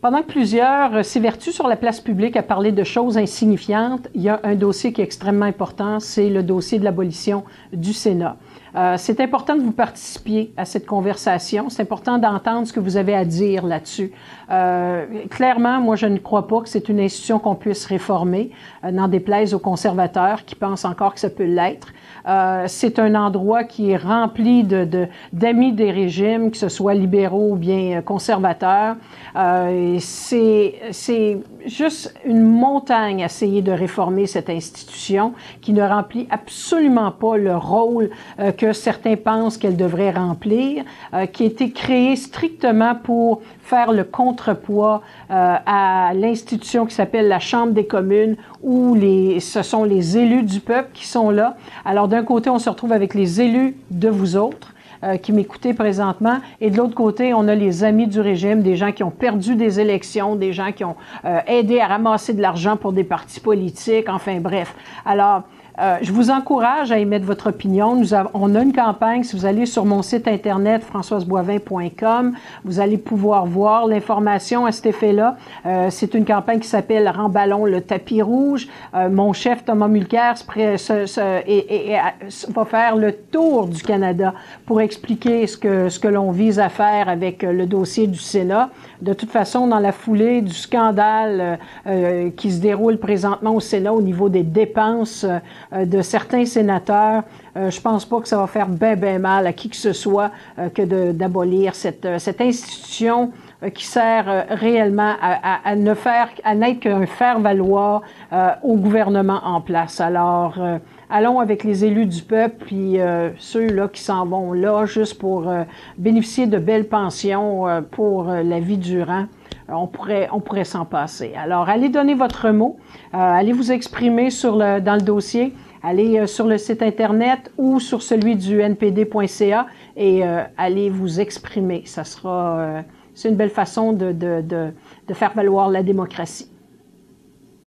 Pendant que plusieurs s'évertuent sur la place publique à parler de choses insignifiantes, il y a un dossier qui est extrêmement important, c'est le dossier de l'abolition du Sénat. C'est important que vous participiez à cette conversation. C'est important d'entendre ce que vous avez à dire là-dessus. Clairement, moi, je ne crois pas que c'est une institution qu'on puisse réformer, n'en déplaise aux conservateurs qui pensent encore que ça peut l'être. C'est un endroit qui est rempli d'amis des régimes, que ce soit libéraux ou bien conservateurs. C'est juste une montagne à essayer de réformer cette institution qui ne remplit absolument pas le rôle que certains pensent qu'elle devrait remplir, qui a été créée strictement pour faire le contrepoids à l'institution qui s'appelle la Chambre des communes, où ce sont les élus du peuple qui sont là. Alors d'un côté, on se retrouve avec les élus de vous autres, qui m'écoutez présentement, et de l'autre côté, on a les amis du régime, des gens qui ont perdu des élections, des gens qui ont aidé à ramasser de l'argent pour des partis politiques, enfin bref. Alors, je vous encourage à émettre votre opinion. On a une campagne. Si vous allez sur mon site internet françoiseboivin.com, vous allez pouvoir voir l'information à cet effet-là. C'est une campagne qui s'appelle « Remballons le tapis rouge ». Mon chef Thomas Mulcair va faire le tour du Canada pour expliquer ce que l'on vise à faire avec le dossier du Sénat. De toute façon, dans la foulée du scandale qui se déroule présentement au Sénat au niveau des dépenses de certains sénateurs, je pense pas que ça va faire ben mal à qui que ce soit que d'abolir cette institution qui sert réellement à n'être qu'un faire-valoir au gouvernement en place. Alors, allons avec les élus du peuple, puis ceux-là qui s'en vont là juste pour bénéficier de belles pensions pour la vie durant. On pourrait s'en passer. Alors, allez donner votre mot, allez vous exprimer dans le dossier, allez sur le site Internet ou sur celui du npd.ca et allez vous exprimer. C'est une belle façon de faire valoir la démocratie.